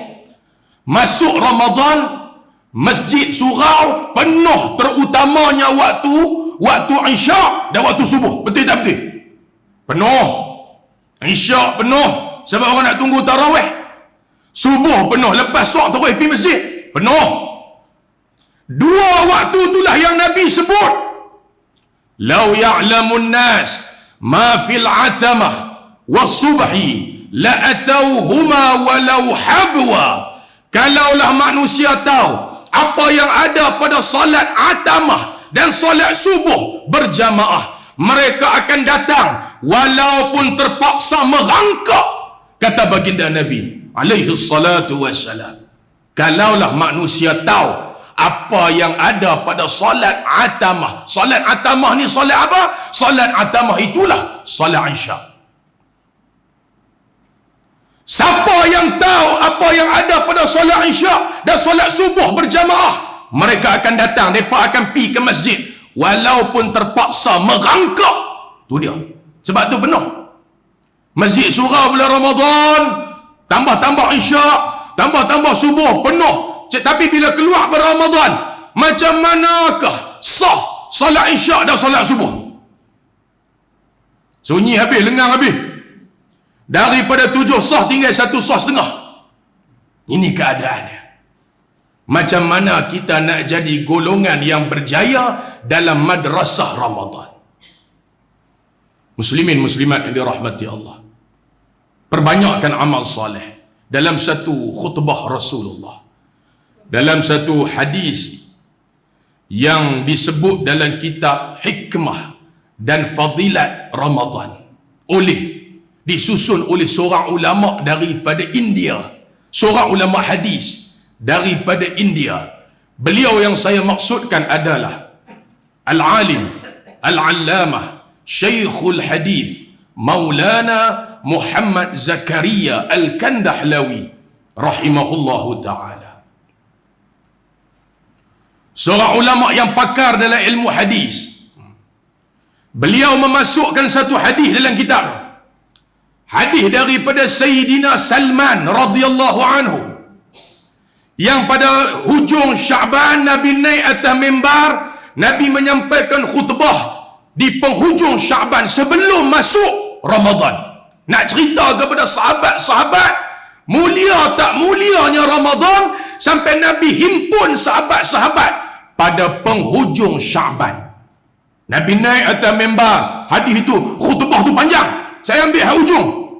A: masuk Ramadan, Masjid Surau penuh, terutamanya waktu Isyak dan waktu subuh. Betul tak betul? Penuh. Isyak penuh sebab orang nak tunggu tarawih. Subuh penuh, lepas solat tarawih pergi masjid penuh. Dua waktu itulah yang Nabi sebut, lau ya'lamun nas ma fil atamah was subhi la atauhuma walau habwa. Kalaulah manusia tahu apa yang ada pada solat atamah dan solat subuh berjamaah, mereka akan datang walaupun terpaksa merangkak, kata baginda Nabi alaihi salatu wassalam. Kalaulah manusia tahu apa yang ada pada solat atamah. Solat atamah ni solat apa? Solat atamah itulah solat Isyak. Siapa yang tahu apa yang ada pada solat Isyak dan solat subuh berjamaah, mereka akan datang, mereka akan pergi ke masjid walaupun terpaksa merangkak. Tu dia. Sebab tu penuh Masjid Surau bulan Ramadan, tambah-tambah Isyak, tambah-tambah subuh penuh. Tapi bila keluar ber-Ramadan, macam manakah saf solat Isyak dan solat subuh? Sunyi habis, lengang habis. Daripada 7 sah tinggal 1 sah setengah. Ini keadaannya. Macam mana kita nak jadi golongan yang berjaya dalam madrasah Ramadan? Muslimin muslimat yang dirahmati Allah, perbanyakkan amal saleh. Dalam satu khutbah Rasulullah, dalam satu hadis yang disebut dalam kitab Hikmah dan Fadilat Ramadan, disusun oleh seorang ulama daripada India, seorang ulama hadis daripada India. Beliau yang saya maksudkan adalah Al-Alim Al-Allamah Syekhul Hadis Maulana Muhammad Zakaria Al-Kandahlawi rahimahullahu ta'ala. Seorang ulama yang pakar dalam ilmu hadis. Beliau memasukkan satu hadis dalam kitab. Hadis daripada Sayyidina Salman radhiyallahu anhu, yang pada hujung Syaban Nabi naik atas mimbar, Nabi menyampaikan khutbah di penghujung Syaban sebelum masuk Ramadan. Nak cerita kepada sahabat-sahabat mulia tak mulianya Ramadan, sampai Nabi himpun sahabat-sahabat pada penghujung Syaban. Nabi naik atas mimbar, hadis itu, khutbah tu panjang. Saya ambil hujung.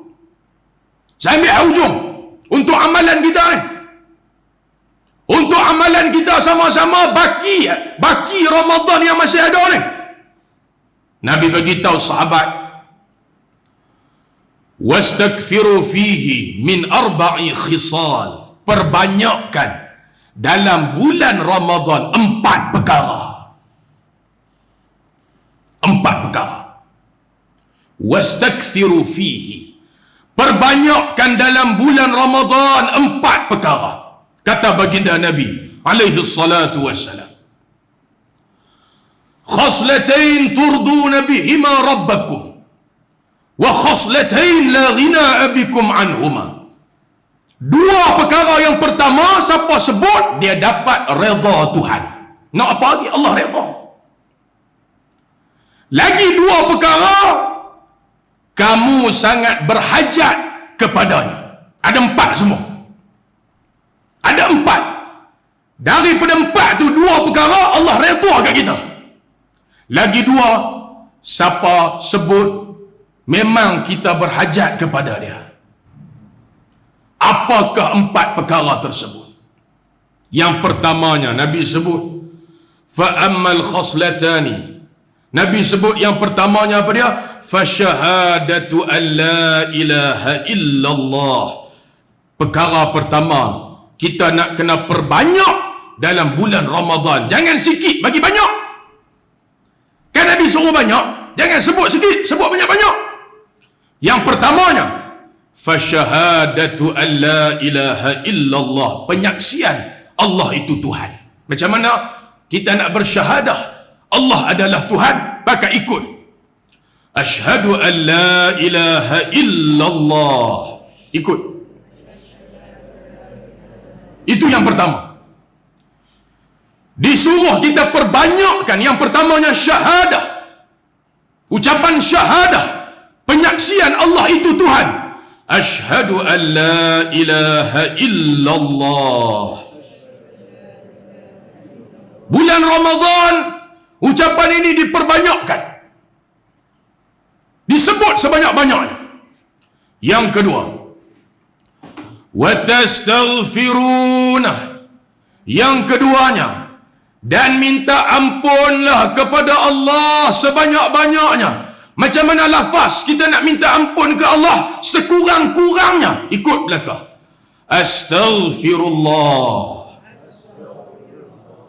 A: Untuk amalan kita ni. Untuk amalan kita sama-sama baki Ramadan yang masih ada ni. Nabi beritahu sahabat, wastakthiru fihi min 4 khisal. Perbanyakkan dalam bulan Ramadan 4 perkara. 4 perkara. Wastakthiru fihi, perbanyakkan dalam bulan Ramadan 4 perkara, kata baginda Nabi alaihi salatu wassalam. Khaslatain turduna bihima rabbakum wa khaslatain la ghina bikum anhuma. 2 perkara yang pertama, siapa sebut dia dapat redha Tuhan. Nak apa lagi? Allah redha. Lagi 2 perkara, kamu sangat berhajat kepadanya. Ada 4 semua. Ada 4. Daripada 4 tu 2 perkara Allah redha kat kita. Lagi 2, siapa sebut memang kita berhajat kepada dia. Apakah 4 perkara tersebut? Yang pertamanya Nabi sebut, fa ammal khaslatani. Nabi sebut yang pertamanya apa dia? Fasyahadatu an la ilaha illallah. Perkara pertama, kita nak kena perbanyak dalam bulan Ramadan. Jangan sikit, bagi banyak. Kan Nabi suruh banyak, jangan sebut sikit, sebut banyak-banyak. Yang pertamanya, fasyahadatu an la ilaha illallah, penyaksian Allah itu Tuhan. Macam mana kita nak bersyahadah Allah adalah Tuhan? Pakai ikut. Asyhadu an la ilaha illallah. Ikut. Itu yang pertama. Disuruh kita perbanyakkan. Yang pertamanya syahadah. Ucapan syahadah, penyaksian Allah itu Tuhan. Asyhadu an la ilaha illallah. Bulan Ramadan, ucapan ini diperbanyakkan, disebut sebanyak-banyaknya. Yang kedua, wa tastaghfiruna. Yang keduanya, dan minta ampunlah kepada Allah sebanyak-banyaknya. Macam mana lafaz kita nak minta ampun ke Allah? Sekurang-kurangnya. Ikut belakang. Astaghfirullah.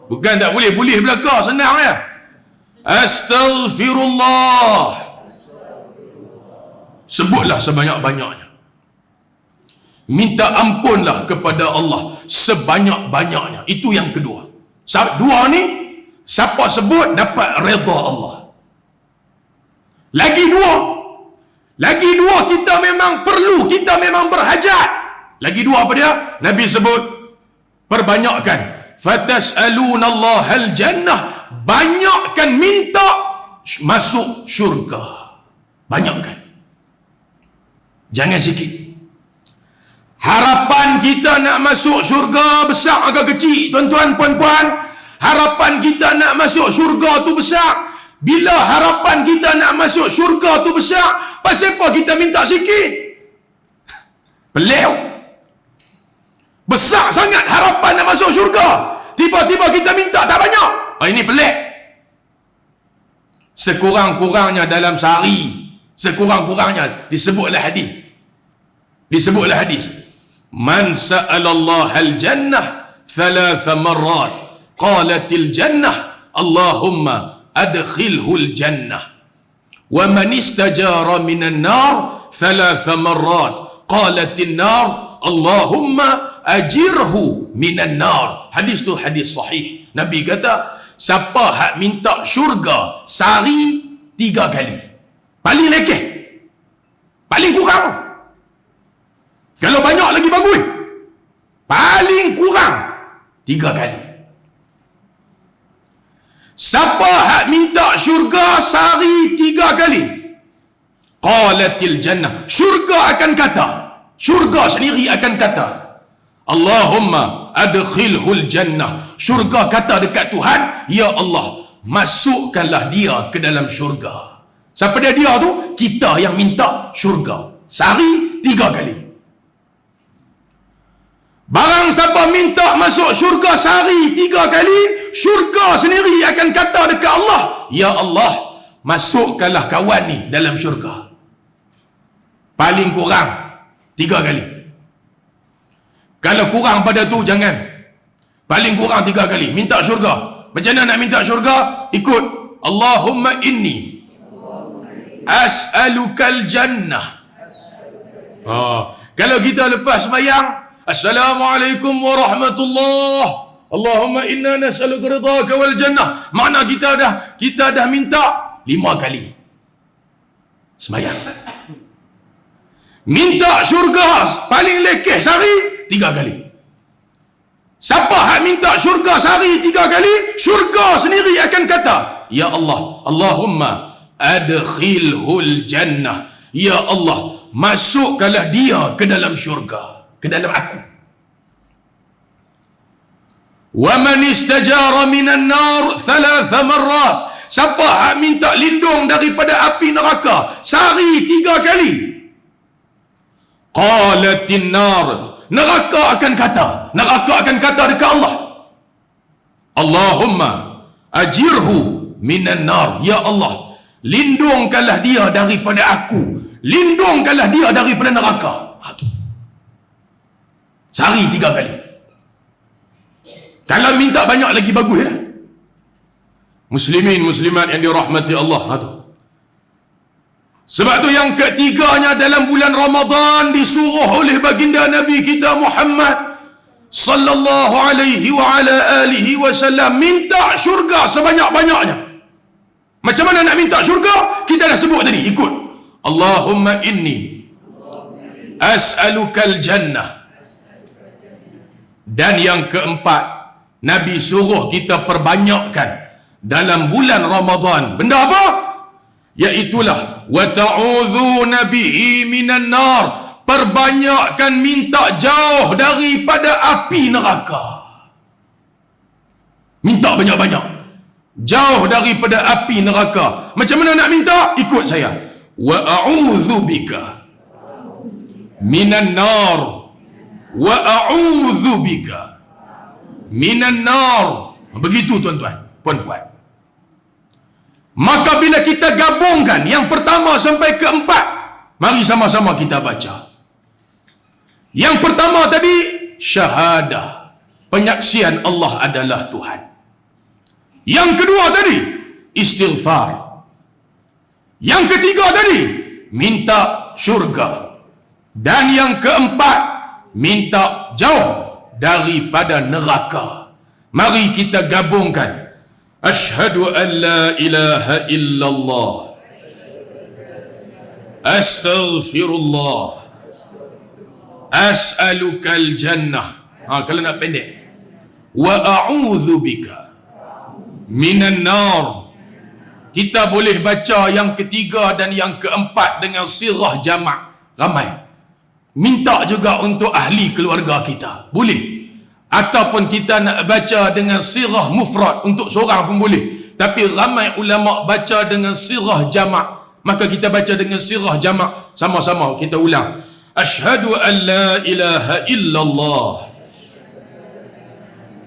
A: Bukan tak boleh, boleh belakang, senang ya. Astaghfirullah. Sebutlah sebanyak-banyaknya. Minta ampunlah kepada Allah sebanyak-banyaknya. Itu yang kedua. Dua ni, siapa sebut dapat redha Allah. Lagi dua kita memang perlu, kita memang berhajat. Lagi dua apa dia? Nabi sebut, perbanyakkan. Fatas'alunallahal jannah. Banyakkan minta masuk syurga. Banyakkan. Jangan sikit. Harapan kita nak masuk syurga besar agak kecil, tuan-tuan, puan-puan. Harapan kita nak masuk syurga tu besar. Bila harapan kita nak masuk syurga tu besar, pasal apa kita minta sikit? Pelik. Besar sangat harapan nak masuk syurga, tiba-tiba kita minta tak banyak. Ini pelik. Sekurang-kurangnya dalam sehari, sekurang-kurangnya disebutlah hadis. Man sa'alallahal jannah thalatha marrat qalatil jannah Allahumma adkhilhul jannah wa man istajara minan nar thalatha marrat qalatin nar Allahumma ajirhu minan nar. Hadis tu hadis sahih. Nabi kata, siapa hak minta syurga sehari 3 kali, paling lekeh, paling kurang. Kalau banyak lagi bagus, paling kurang 3 kali. Siapa hak minta syurga sehari 3 kali, qalatil jannah, syurga akan kata, syurga sendiri akan kata, Allahumma adkhilhul jannah. Syurga kata dekat Tuhan, ya Allah, masukkanlah dia ke dalam syurga. Siapa dia tu? Kita yang minta syurga sehari 3 kali. Barang siapa minta masuk syurga sehari 3 kali, syurga sendiri akan kata dekat Allah, ya Allah, masukkanlah kawan ni dalam syurga. Paling kurang 3 kali. Kalau kurang pada tu jangan. Paling kurang 3 kali minta syurga. Macam mana nak minta syurga? Ikut. Allahumma inni as'alukal jannah. Kalau kita lepas sembahyang, Assalamualaikum warahmatullahi, Allahumma inna nas'aluka ridhaka wal jannah. Makna kita dah minta 5 kali sembahyang. Minta syurga paling lekeh sehari 3 kali. Siapa hak minta syurga sehari 3 kali, syurga sendiri akan kata, ya Allah, Allahumma adkhilhul jannah. Ya Allah, masukkanlah dia ke dalam syurga, ke dalam aku. Wa man istajara minan nar 3 marrat. Siapa hak minta lindung daripada api neraka sehari 3 kali, qalatin nar, neraka akan kata dekat Allah, Allahumma ajirhu minan nar. Ya Allah, lindungkanlah dia daripada aku, lindungkanlah dia daripada neraka. Sehari 3 kali. Kalau minta banyak lagi bagus lah. Muslimin muslimat yang dirahmati Allah. Sebab tu yang ketiganya dalam bulan Ramadan disuruh oleh baginda Nabi kita Muhammad sallallahu alaihi wa ala alihi wasallam minta syurga sebanyak-banyaknya. Macam mana nak minta syurga? Kita dah sebut tadi, ikut. Allahumma inni as'alukal jannah. Dan yang keempat, Nabi suruh kita perbanyakkan dalam bulan Ramadan. Benda apa? Iaitulah wa ta'udzuna bihi minan nar. Perbanyakkan minta jauh daripada api neraka. Minta banyak-banyak, jauh daripada api neraka. Macam mana nak minta? Ikut saya. Wa a'udzu bika minan nar. Wa a'udzu bika minan nar. Begitu tuan-tuan, puan-puan. Maka bila kita gabungkan yang pertama sampai keempat, mari sama-sama kita baca. Yang pertama tadi, syahadah, penyaksian Allah adalah Tuhan. Yang kedua tadi, istighfar. Yang ketiga tadi, minta syurga. Dan yang keempat, minta jauh daripada neraka. Mari kita gabungkan. Ashhadu an la ilaha illallah. Astaghfirullah. As'alukal jannah. Kalau nak pendek. Wa a'udzu bika minan nar. Kita boleh baca yang ketiga dan yang keempat dengan sirah jamak, ramai. Minta juga untuk ahli keluarga kita, boleh. Ataupun kita nak baca dengan sirah mufrad, untuk seorang pun boleh. Tapi ramai ulama baca dengan sirah jamak, maka kita baca dengan sirah jamak. Sama-sama kita ulang. Ashhadu an la ilaha illallah.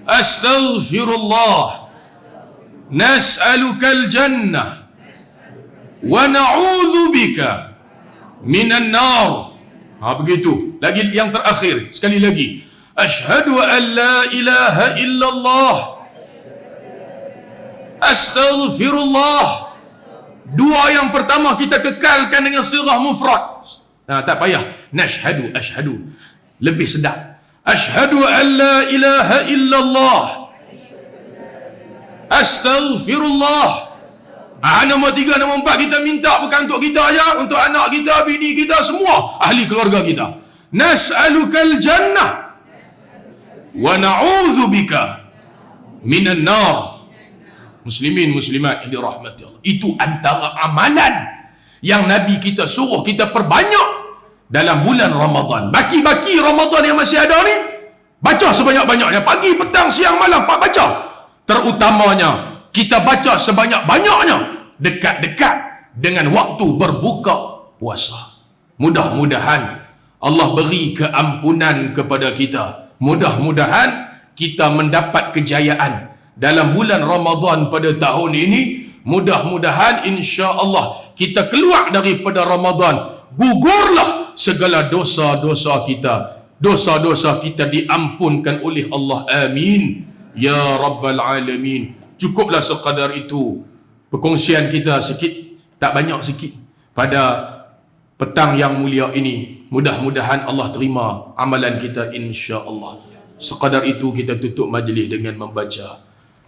A: Astaghfirullah. Nas'alukal jannah. Wa na'udzu bika minan nar. Begitu. Lagi yang terakhir, sekali lagi. Ashhadu an la ilaha illallah. Astaghfirullah. Dua yang pertama kita kekalkan dengan sirah mufrad. Tak payah nashhadu, ashhadu, lebih sedap. Ashhadu an la ilaha illallah. Astaghfirullah. Nombor 3, nombor 4 kita minta bukan untuk kita aja, untuk anak kita, bini kita, semua ahli keluarga kita. Nas'alukal jannah wa na'udzu bika minan nar. Muslimin muslimat yang dirahmati Allah, itu antara amalan yang Nabi kita suruh kita perbanyak dalam bulan Ramadan. Baki-baki Ramadan yang masih ada ni, baca sebanyak-banyaknya, pagi, petang, siang, malam, Pak baca. Terutamanya kita baca sebanyak-banyaknya dekat-dekat dengan waktu berbuka puasa. Mudah-mudahan Allah beri keampunan kepada kita. Mudah-mudahan kita mendapat kejayaan dalam bulan Ramadan pada tahun ini. Mudah-mudahan insya-Allah kita keluar daripada Ramadan, gugurlah segala dosa-dosa kita. Dosa-dosa kita diampunkan oleh Allah. Amin ya rabbal alamin. Cukuplah sekadar itu perkongsian kita, sikit, tak banyak, sikit, pada petang yang mulia ini. Mudah-mudahan Allah terima amalan kita insya-Allah. Sekadar itu kita tutup majlis dengan membaca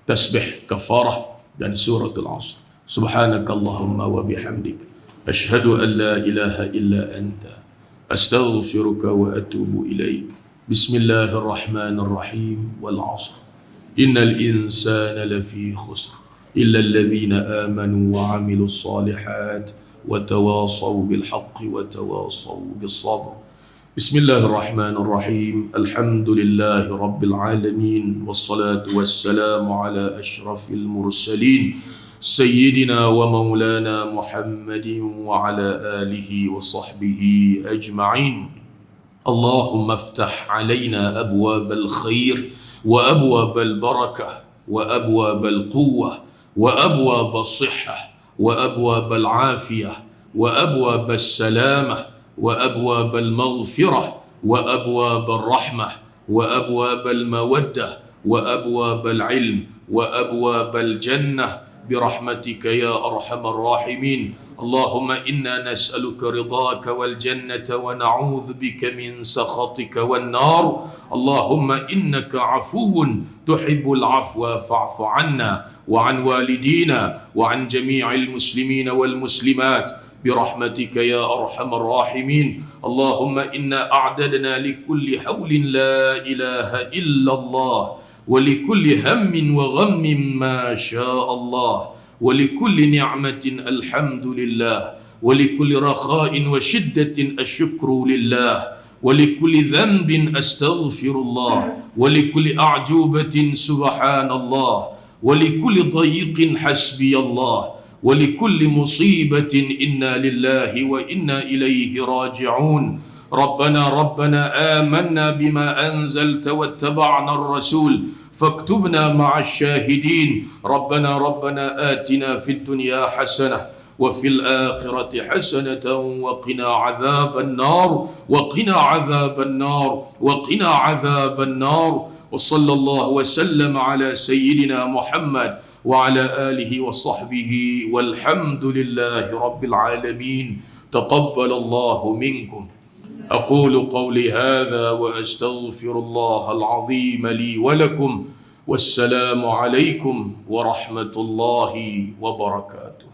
A: tasbih kafarah dan suratul Asr. Subhanakallahumma wa bihamdik, asyhadu an la ilaha illa anta, astaghfiruka wa atubu ilaik. Bismillahirrahmanirrahim. Wal 'asr. Innal insana lafi khusr illa alladhina amanu wa 'amilus solihat wa tawasaw bil haqqi wa tawasaw bis sabr. Bismillahirrahmanirrahim. Alhamdulillahi rabbil alamin, wassalatu wassalamu ala asyrafil mursalin sayyidina wa maulana Muhammadin wa ala alihi wa sahbihi ajma'in. Allahumma iftah alaina abwabal khair wa abwabal barakah wa abwabal quwwah wa abwabal sihhah wa abwabal afiyah wa abwabal salamah وأبواب المغفرة وأبواب الرحمة وأبواب المودة وأبواب العلم وأبواب الجنة برحمتك يا أرحم الراحمين. اللهم إنا نسألك رضاك والجنة ونعوذ بك من سخطك والنار. اللهم إنك عفو تحب العفو فاعف عنا وعن والدينا وعن جميع المسلمين والمسلمات برحمتك يا أرحم الراحمين. اللهم إنا أعددنا لكل حول لا إله إلا الله، ولكل هم وغم ما شاء الله، ولكل نعمة الحمد لله، ولكل رخاء وشدة الشكر لله، ولكل ذنب أستغفر الله، ولكل أعجوبة سبحان الله، ولكل ضيق حسبي الله، ولكل مصيبة إنا لله وإنا إليه راجعون. ربنا آمنا بما أنزلت واتبعنا الرسول فاكتبنا مع الشاهدين. ربنا آتنا في الدنيا حسنة وفي الآخرة حسنة وقنا عذاب النار، وقنا عذاب النار، وقنا عذاب النار. وصلى الله وسلم على سيدنا محمد وعلى آله وصحبه والحمد لله رب العالمين. تقبل الله منكم. أقول قولي هذا وأستغفر الله العظيم لي ولكم، والسلام عليكم ورحمة الله وبركاته.